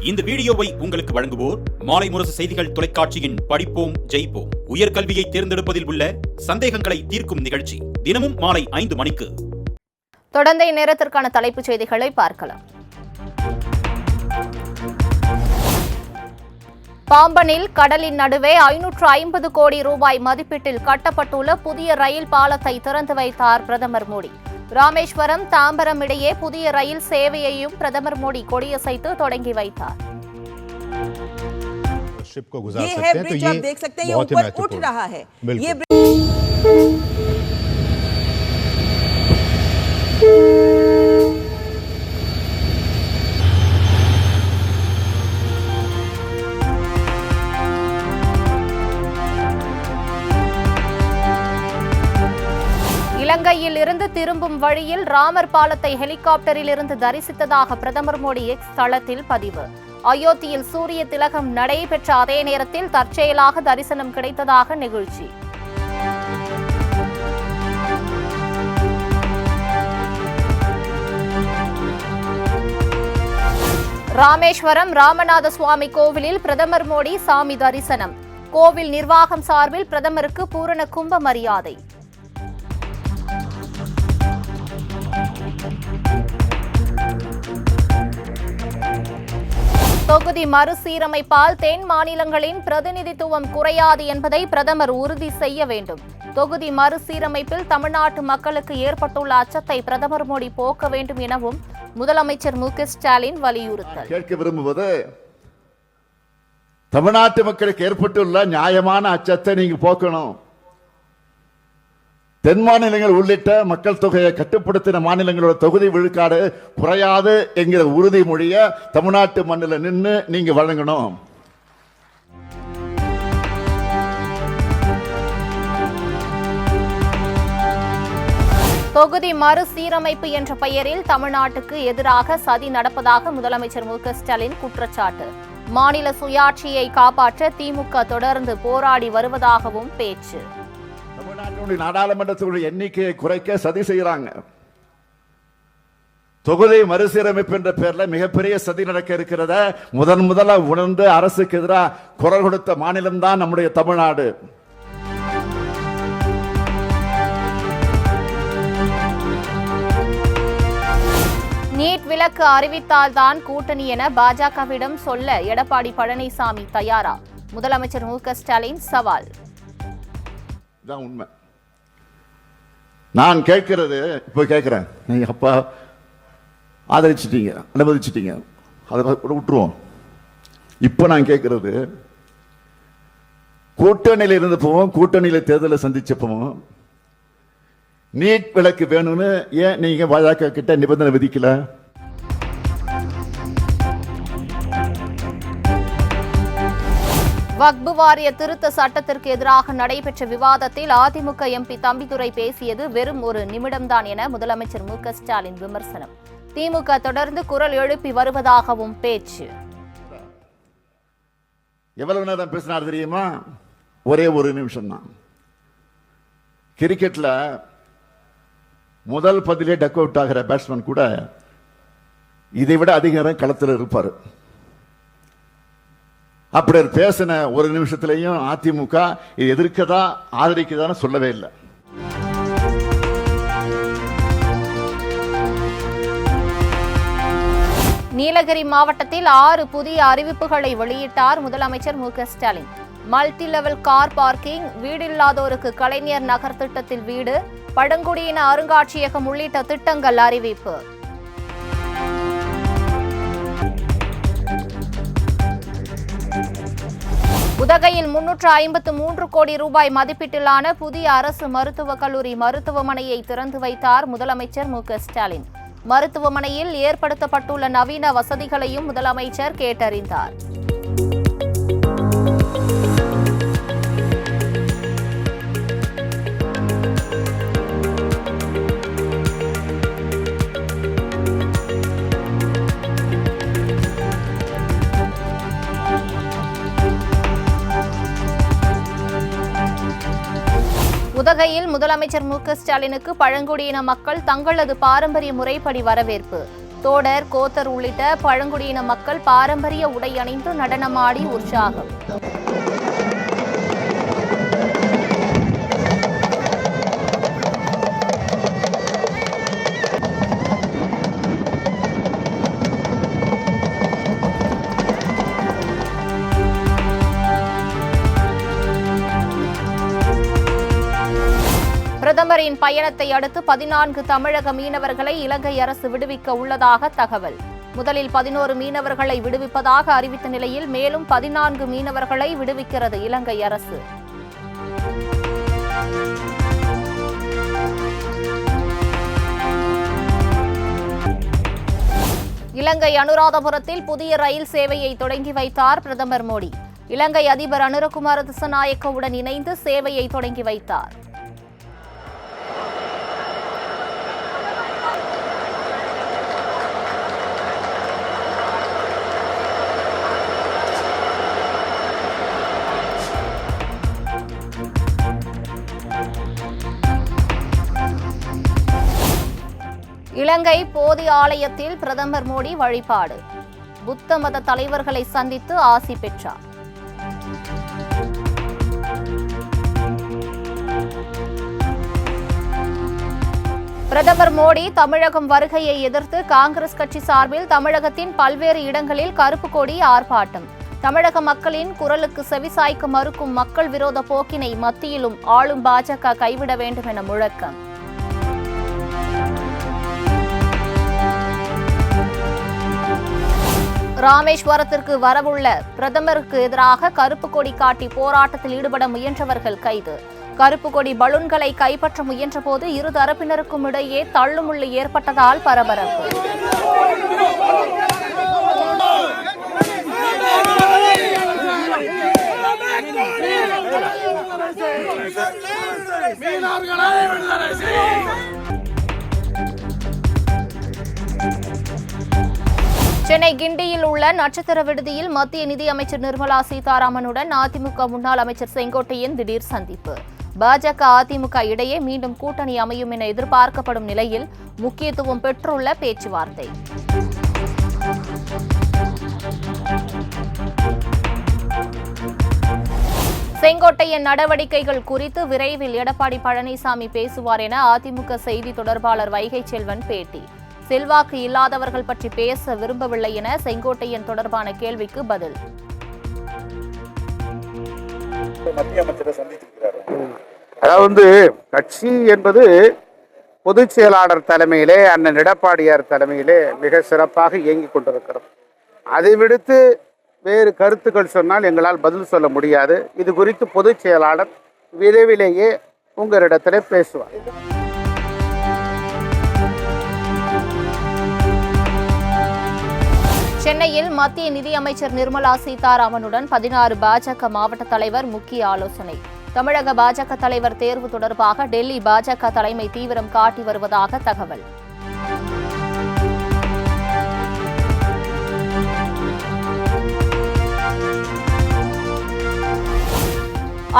இந்த வீடியோவை உங்களுக்கு வழங்குவோர் மாலை முரசு செய்திகள் தொலைக்காட்சியின் படிப்போம் ஜெயிப்போம் உயர்கல்வியை தேர்ந்தெடுப்பதில் உள்ள சந்தேகங்களை தீர்க்கும் நிகழ்ச்சி தினமும் மாலை 5 மணிக்கு. தொடர்ந்து இந்நேரத்திற்கான தலைப்புச் செய்திகளை பார்க்கலாம். பாம்பனில் கடலின் நடுவே 550 கோடி ரூபாய் மதிப்பீட்டில் கட்டப்பட்டுள்ள புதிய ரயில் பாலத்தை திறந்து வைத்தார் பிரதமர் மோடி. ராமேஸ்வரம் தாம்பரம் இடையே புதிய ரயில் சேவையையும் பிரதமர் மோடி கொடியசைத்து தொடங்கி வைத்தார். இலங்கையில் இருந்து திரும்பும் வழியில் ராமர் பாலத்தை ஹெலிகாப்டரில் இருந்து தரிசித்ததாக பிரதமர் மோடி எக்ஸ் தளத்தில் பதிவு. அயோத்தியில் சூரிய திலகம் நடைபெற்ற அதே நேரத்தில் தற்செயலாக தரிசனம் கிடைத்ததாக நிகழ்ச்சி. ராமேஸ்வரம் ராமநாத சுவாமி கோவிலில் பிரதமர் மோடி சாமி தரிசனம். கோவில் நிர்வாகம் சார்பில் பிரதமருக்கு பூரண கும்ப மரியாதை. தொகுதி மறுசீரமைப்பால் தென் மாநிலங்களின் பிரதிநிதித்துவம் குறையாது என்பதை பிரதமர் உறுதி செய்ய வேண்டும். தொகுதி மறுசீரமைப்பில் தமிழ்நாட்டு மக்களுக்கு ஏற்பட்டுள்ள அச்சத்தை பிரதமர் மோடி போக்க வேண்டும் எனவும் முதலமைச்சர் மு.க. ஸ்டாலின் வலியுறுத்தல். கேட்க விரும்புவது, தமிழ்நாட்டு மக்களுக்கு ஏற்பட்டுள்ள நியாயமான அச்சத்தை நீங்க போக்கணும். தென் மாநிலங்கள் உள்ளிட்ட மக்கள் தொகையை கட்டுப்படுத்தின மாநிலங்களோட தொகுதி விழுக்காடு குறையாது என்கிற உறுதிமொழியை தமிழ்நாட்டு மண்ணில் நின்று நீங்க வழங்கணும். தொகுதி மறுசீரமைப்பு என்ற பெயரில் தமிழ்நாட்டுக்கு எதிராக சதி நடப்பதாக முதலமைச்சர் மு.க. ஸ்டாலின் குற்றச்சாட்டு. மாநில சுயாட்சியை காப்பாற்ற திமுக தொடர்ந்து போராடி வருவதாகவும் பேச்சு. தமிழ்நாட்டினுடைய நாடாளுமன்றத்தினுடைய எண்ணிக்கையை குறைக்க சதி செய்யறாங்க. தொகுதி மறுசீரமைப்பு என்ற பெயர்ல மிகப்பெரிய சதி நடக்க இருக்கிறத முதல்ல உணர்ந்து அரசுக்கு எதிராக குரல் கொடுத்த மாநிலம் தான் நம்முடைய தமிழ்நாடு. நீட் விலக்கு அறிவித்தால்தான் கூட்டணி என பாஜகவிடம் சொல்ல எடப்பாடி பழனிசாமி தயாரா? முதலமைச்சர் மு.க. ஸ்டாலின் சவால். உண்மை. நான் கேட்கிறது, இப்ப கேட்கிறேன், நீங்க அப்பா ஆதரிச்சிட்டீங்க, அனுமதிச்சிட்டீங்க, அதை விட்டுருவோம். இப்ப நான் கேட்கிறது, கூட்டணியில் இருந்து போவோம், கூட்டணியில தேர்தலை சந்திச்சப்போம் நீட் விலக்கு வேணும்னு ஏன் நீங்க பாஜக கிட்ட நிபந்தனை விதிக்கல? வக்பு வாரிய திருத்த சட்டத்திற்கு எதிராக நடைபெற்ற விவாதத்தில் அதிமுக எம்பி தம்பிதுரை பேசியது வெறும் ஒரு நிமிடம்தான் என முதலமைச்சர் மு.க. ஸ்டாலின் விமர்சனம். திமுக தொடர்ந்து குரல் எழுப்பி வருவதாகவும் பேச்சு. எவ்வளவு நேரம் பேசினார் தெரியுமா? ஒரே ஒரு நிமிஷம் தான். கிரிக்கெட்ல முதல் பதிலே டக் அவுட் ஆகிற பேட்ஸ்மேன் கூட இதை விட அதிக நேரம் களத்தில் இருப்பார். அப்படி பேசின ஒரு நிமிஷத்திலையும் அதிமுக இது எதிர்க்கதா ஆதரிக்கதான்னு சொல்லவே இல்லை. நீலகிரி மாவட்டத்தில் 6 புதிய அறிவிப்புகளை வெளியிட்டார் முதலமைச்சர் மு.க. Stalin. Multi level car parking, வீடில்லாதோருக்கு கலைஞர் நகர் திட்டத்தில் வீடு, பழங்குடியின அருங்காட்சியகம் உள்ளிட்ட திட்டங்கள் அறிவிப்பு. உதகையில் 353 கோடி ரூபாய் மதிப்பீட்டிலான புதிய அரசு மருத்துவக் கல்லூரி மருத்துவமனையை திறந்து வைத்தார் முதலமைச்சர் மு.க. ஸ்டாலின். மருத்துவமனையில் ஏற்படுத்தப்பட்டுள்ள நவீன வசதிகளையும் முதலமைச்சர் கேட்டறிந்தார். உதகையில் முதலமைச்சர் மு.க. ஸ்டாலினுக்கு பழங்குடியின மக்கள் தங்களது பாரம்பரிய முறைப்படி வரவேற்பு. தோடர், கோத்தர் உள்ளிட்ட பழங்குடியின மக்கள் பாரம்பரிய உடை அணிந்து நடனமாடி உற்சாகம். பிரதமரின் பயணத்தை அடுத்து 14 தமிழக மீனவர்களை இலங்கை அரசு விடுவிக்க உள்ளதாக தகவல். முதலில் 11 மீனவர்களை விடுவிப்பதாக அறிவித்த நிலையில் மேலும் 14 மீனவர்களை விடுவிக்கிறது இலங்கை அரசு. இலங்கை அனுராதபுரத்தில் புதிய ரயில் சேவையை தொடங்கி வைத்தார் பிரதமர் மோடி. இலங்கை அதிபர் அனுரகுமார திசநாயக்கவுடன் இணைந்து சேவையை தொடங்கி வைத்தார். இலங்கை போதி ஆலயத்தில் பிரதமர் மோடி வழிபாடு. புத்த மத தலைவர்களை சந்தித்து ஆசி பெற்றார். பிரதமர் மோடி தமிழகம் வருகையை எதிர்த்து காங்கிரஸ் கட்சி சார்பில் தமிழகத்தின் பல்வேறு இடங்களில் கருப்பு கொடி ஆர்ப்பாட்டம். தமிழக மக்களின் குரலுக்கு செவிசாய்க்க மறுக்கும் மக்கள் விரோத போக்கினை மத்தியிலும் ஆளும் பாஜக கைவிட வேண்டும் என முழக்கம். ராமேஸ்வரத்திற்கு வரவுள்ள பிரதமருக்கு எதிராக கருப்பு கொடி காட்டி போராட்டத்தில் ஈடுபட முயன்றவர்கள் கைது. கருப்பு கொடி பலூன்களை கைப்பற்ற முயன்றபோது இரு தரப்பினருக்கும் இடையே தள்ளுமுள்ளு ஏற்பட்டதால் பரபரப்பு. சென்னை கிண்டியில் உள்ள நட்சத்திர விடுதியில் மத்திய நிதியமைச்சர் நிர்மலா சீதாராமனுடன் அதிமுக முன்னாள் அமைச்சர் செங்கோட்டையன் திடீர் சந்திப்பு. பாஜக அதிமுக இடையே மீண்டும் கூட்டணி அமையும் என எதிர்பார்க்கப்படும் நிலையில் முக்கியத்துவம் பெற்றுள்ள பேச்சுவார்த்தை. செங்கோட்டையன் நடவடிக்கைகள் குறித்து விரைவில் எடப்பாடி பழனிசாமி பேசுவார் என அதிமுக செய்தி தொடர்பாளர் வைகை செல்வன் பேட்டி. செல்வாக்கு இல்லாதவர்கள் பற்றி பேச விரும்பவில்லை என செங்கோட்டையன் தொடர்பான கேள்விக்கு பதில். அதாவது கட்சி என்பது பொதுச் செயலாளர் தலைமையிலே அண்ணன் எடப்பாடியார் தலைமையிலே மிக சிறப்பாக இயங்கிக் கொண்டிருக்கிறது. அதை விடுத்து வேறு கருத்துக்கள் சொன்னால் எங்களால் பதில் சொல்ல முடியாது. இது குறித்து பொதுச் செயலாளர் விரைவிலேயே உங்களிடத்திலே பேசுவார். சென்னையில் மத்திய நிதியமைச்சர் நிர்மலா சீதாராமனுடன் 16 பாஜக மாவட்ட தலைவர் முக்கிய ஆலோசனை. தமிழக பாஜக தலைவர் தேர்வு தொடர்பாக டெல்லி பாஜக தலைமை தீவிரம் காட்டி வருவதாக தகவல்.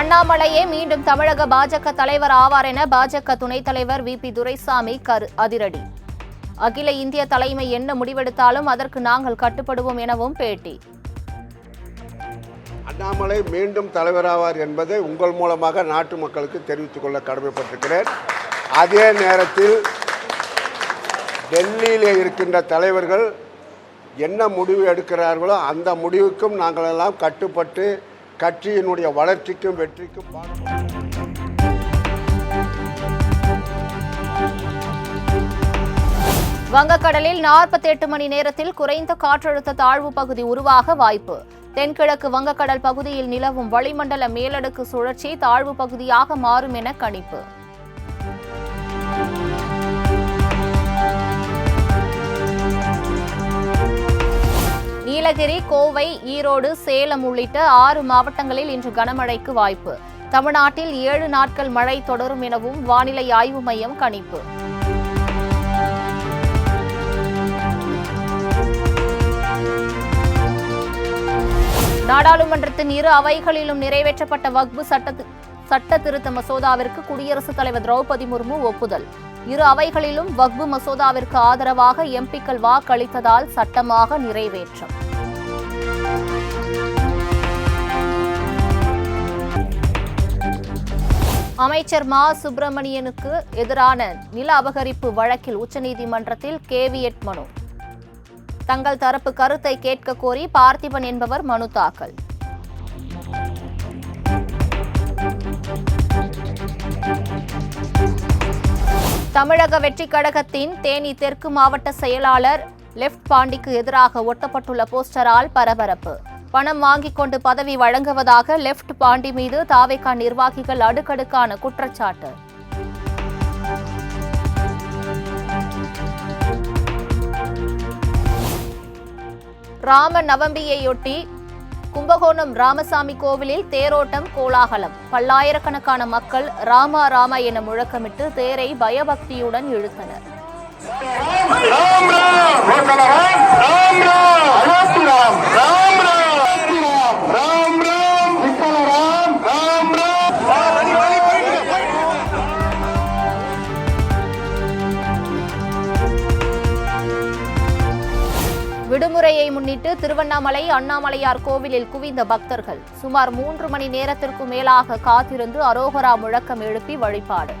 அண்ணாமலையே மீண்டும் தமிழக பாஜக தலைவர் ஆவார் என பாஜக துணைத் தலைவர் VP துரைசாமி அதிரடி. அகில இந்திய தலைமை என்ன முடிவெடுத்தாலும் அதற்கு நாங்கள் கட்டுப்படுவோம் எனவும் பேட்டி. அண்ணாமலை மீண்டும் தலைவராவார் என்பதை உங்கள் மூலமாக நாட்டு மக்களுக்கு தெரிவித்துக் கொள்ள கடமைப்பட்டிருக்கிறேன். அதே நேரத்தில் டெல்லியில் இருக்கின்ற தலைவர்கள் என்ன முடிவு எடுக்கிறார்களோ அந்த முடிவுக்கும் நாங்கள் எல்லாம் கட்டுப்பட்டு கட்சியினுடைய வளர்ச்சிக்கும் வெற்றிக்கும் வங்கக்கடலில் 48 மணி நேரத்தில் குறைந்த காற்றழுத்த தாழ்வு பகுதி உருவாக வாய்ப்பு. தென்கிழக்கு வங்கக்கடல் பகுதியில் நிலவும் வளிமண்டல மேலடுக்கு சுழற்சி தாழ்வு பகுதியாக மாறும் என கணிப்பு. நீலகிரி, கோவை, ஈரோடு, சேலம் உள்ளிட்ட 6 மாவட்டங்களில் இன்று கனமழைக்கு வாய்ப்பு. தமிழ்நாட்டில் 7 நாட்கள் மழை தொடரும் எனவும் வானிலை ஆய்வு மையம் கணிப்பு. நாடாளுமன்றத்தின் இரு அவைகளிலும் நிறைவேற்றப்பட்ட வக்பு சட்ட திருத்த மசோதாவிற்கு குடியரசுத் தலைவர் திரௌபதி முர்மு ஒப்புதல். இரு அவைகளிலும் வக்பு மசோதாவிற்கு ஆதரவாக எம்பிக்கள் வாக்களித்ததால் சட்டமாக நிறைவேற்றம். அமைச்சர் மா சுப்பிரமணியனுக்கு எதிரான நில அபகரிப்பு வழக்கில் உச்சநீதிமன்றத்தில் கேவியட் மனு. தங்கள் தரப்பு கருத்தை கேட்க கோரி பார்த்திபன் என்பவர் மனு தாக்கல். தமிழக வெற்றிக் கழகத்தின் தேனி தெற்கு மாவட்ட செயலாளர் லெப்ட் பாண்டிக்கு எதிராக ஒட்டப்பட்டுள்ள போஸ்டரால் பரபரப்பு. பணம் வாங்கிக் கொண்டு பதவி வழங்குவதாக லெப்ட் பாண்டி மீது தாவேகா நிர்வாகிகள் அடுக்கடுக்கான குற்றச்சாட்டு. ராம நவமியையொட்டி கும்பகோணம் ராமசாமி கோவிலில் தேரோட்டம் கோலாகலம். பல்லாயிரக்கணக்கான மக்கள் ராமா ராமா என முழக்கமிட்டு தேரை பயபக்தியுடன் இழுத்தனர். விடுமுறையை முன்னிட்டு திருவண்ணாமலை அண்ணாமலையார் கோவிலில் குவிந்த பக்தர்கள் சுமார் 3 மணி நேரத்திற்கும் மேலாக காத்திருந்து அரோகரா முழக்கம் எழுப்பி வழிபாடு.